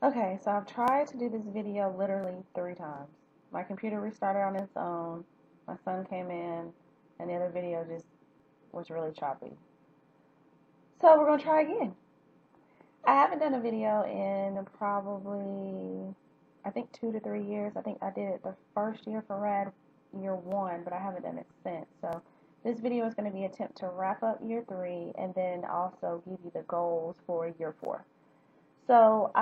Okay, so I've tried to do this video literally 3 times. My computer restarted on its own, my son came in, and the other video just was really choppy. So we're going to try again. I haven't done a video in probably, I think 2 to 3 years. I think I did it the first year for Rad year 1, but I haven't done it since. So this video is going to be an attempt to wrap up year 3 and then also give you the goals for year 4. So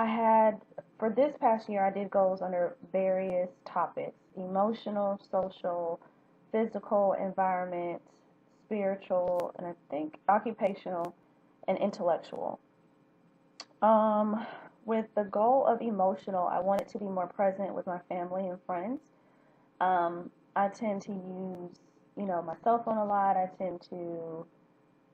for this past year, I did goals under various topics: emotional, social, physical, environment, spiritual, and I think occupational and intellectual. Um, with the goal of emotional, I wanted to be more present with my family and friends. I tend to use, my cell phone a lot. I tend to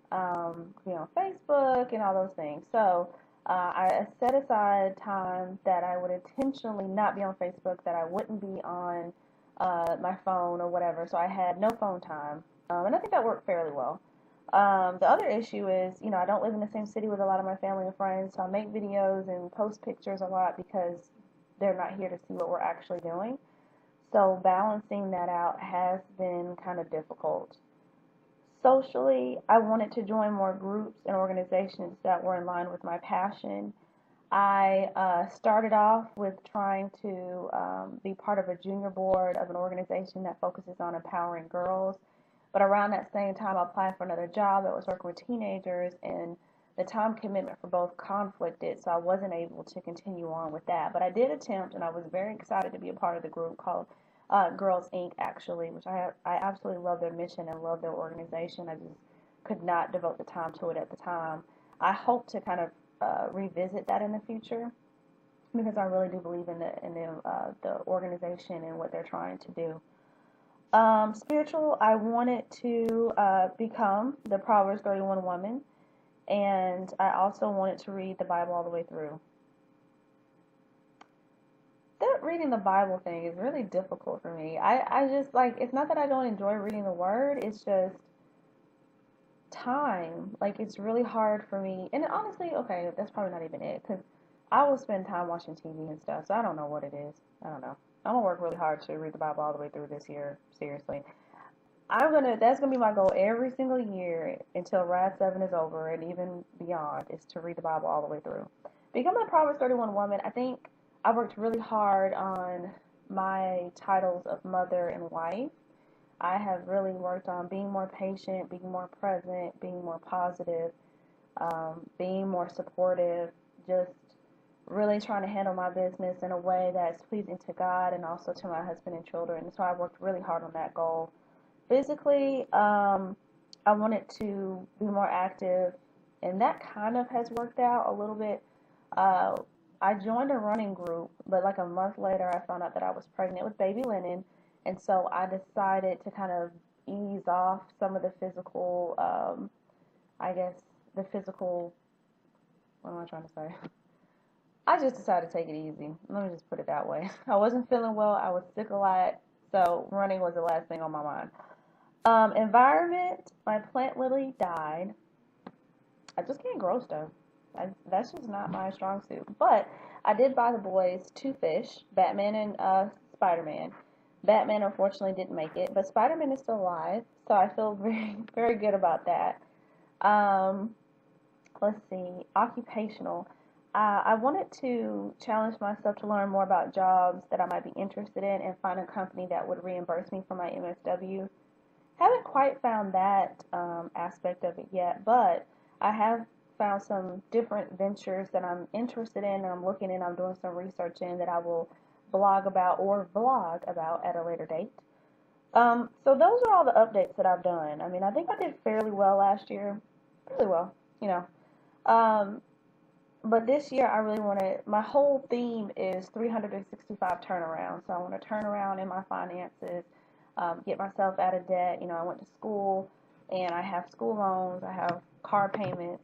be on Facebook and all those things. So I set aside time that I would intentionally not be on Facebook, that I wouldn't be on my phone or whatever. So I had no phone time, and I think that worked fairly well. The other issue is, I don't live in the same city with a lot of my family and friends, so I make videos and post pictures a lot because they're not here to see what we're actually doing. So balancing that out has been kind of difficult. Socially, I wanted to join more groups and organizations that were in line with my passion. I started off with trying to be part of a junior board of an organization that focuses on empowering girls. But around that same time, I applied for another job that was working with teenagers, and the time commitment for both conflicted, so I wasn't able to continue on with that. But I did attempt, and I was very excited to be a part of the group called Girls Inc. actually, which I absolutely love their mission and love their organization. I just could not devote the time to it at the time. I hope to kind of revisit that in the future because I really do believe in the organization and what they're trying to do. Spiritual, I wanted to become the Proverbs 31 woman, and I also wanted to read the Bible all the way through. That reading the Bible thing is really difficult for me. I just like, it's not that I don't enjoy reading the Word, it's just time. Like, it's really hard for me. And honestly, okay, that's probably not even it, because I will spend time watching TV and stuff, so I don't know what it is. I don't know. I'm gonna work really hard to read the Bible all the way through this year, seriously. That's gonna be my goal every single year until Rad 7 is over and even beyond, is to read the Bible all the way through. Becoming a Proverbs 31 woman, I think I worked really hard on my titles of mother and wife. I have really worked on being more patient, being more present, being more positive, being more supportive, just really trying to handle my business in a way that's pleasing to God and also to my husband and children. So I worked really hard on that goal. Physically, I wanted to be more active, and that kind of has worked out a little bit. Uh, I joined a running group, but like a month later, I found out that I was pregnant with baby Lennon, and so I decided to kind of ease off some of the physical, I guess, the physical, what am I trying to say? I just decided to take it easy. Let me just put it that way. I wasn't feeling well, I was sick a lot, so running was the last thing on my mind. Environment, my plant lily died. I just can't grow stuff. That's just not my strong suit. But I did buy the boys 2 fish, Batman and Spider-Man. Batman unfortunately didn't make it, but Spider-Man is still alive, so I feel very, very good about that. Um, let's see, occupational. I wanted to challenge myself to learn more about jobs that I might be interested in and find a company that would reimburse me for my MSW. Haven't quite found that aspect of it yet, but I have found some different ventures that I'm interested in and I'm looking in, I'm doing some research in that I will blog about or vlog about at a later date. So those are all the updates that I've done. I mean, I think I did fairly well last year. Really well, you know. Um, but this year I really want to, my whole theme is 365 turnaround. So I want to turn around in my finances, get myself out of debt. I went to school and I have school loans, I have car payments.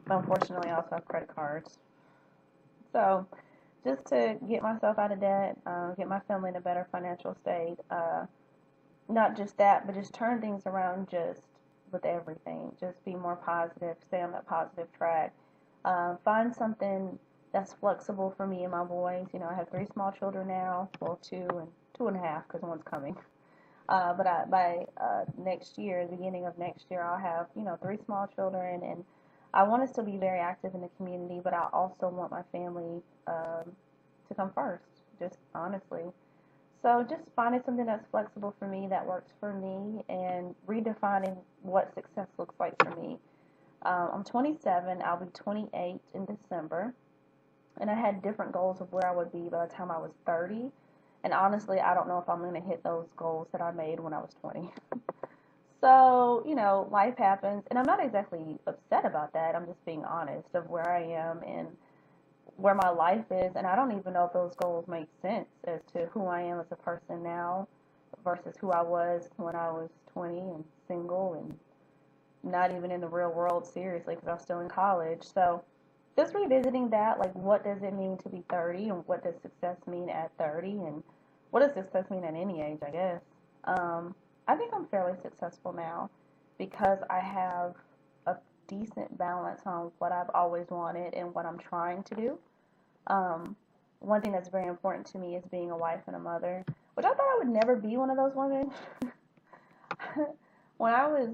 Unfortunately, I also have credit cards. So just to get myself out of debt, get my family in a better financial state. Not just that, but just turn things around just with everything. Just be more positive, stay on that positive track. Find something that's flexible for me and my boys. You know, I have 3 small children now, well, 2 and 2.5 because one's coming. By next year, the beginning of next year, I'll have, 3 small children, and I want to still be very active in the community, but I also want my family to come first, just honestly. So just finding something that's flexible for me, that works for me, and redefining what success looks like for me. I'm 27. I'll be 28 in December, and I had different goals of where I would be by the time I was 30. And honestly, I don't know if I'm going to hit those goals that I made when I was 20. So, life happens, and I'm not exactly upset about that. I'm just being honest of where I am and where my life is, and I don't even know if those goals make sense as to who I am as a person now versus who I was when I was 20 and single and not even in the real world seriously because I was still in college. So, just revisiting that, like, what does it mean to be 30, and what does success mean at 30, and what does success mean at any age, I guess. I think I'm fairly successful now because I have a decent balance on what I've always wanted and what I'm trying to do. Um, One thing that's very important to me is being a wife and a mother, which I thought I would never be one of those women. When I was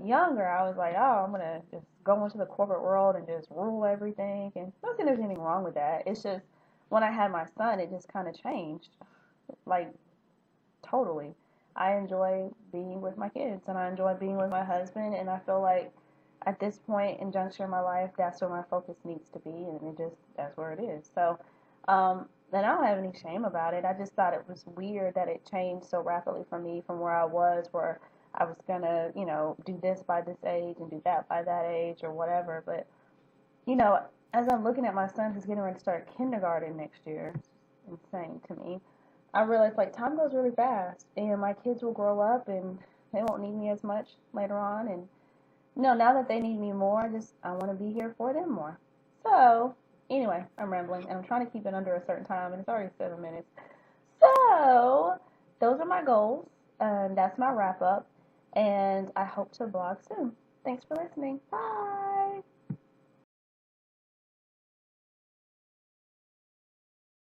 younger, I was like, oh, I'm gonna just go into the corporate world and just rule everything. And not saying there's anything wrong with that. It's just when I had my son, it just kind of changed, like totally. I enjoy being with my kids and I enjoy being with my husband, and I feel like at this point in juncture in my life, that's where my focus needs to be, and that's where it is. So, and I don't have any shame about it. I just thought it was weird that it changed so rapidly for me from where I was, where I was gonna, do this by this age and do that by that age or whatever. But, you know, as I'm looking at my son who's getting ready to start kindergarten next year, it's insane to me. I realize like time goes really fast, and my kids will grow up and they won't need me as much later on. And now that they need me more, I want to be here for them more. So anyway, I'm rambling and I'm trying to keep it under a certain time, and it's already 7 minutes. So those are my goals. That's my wrap up, and I hope to blog soon. Thanks for listening. Bye.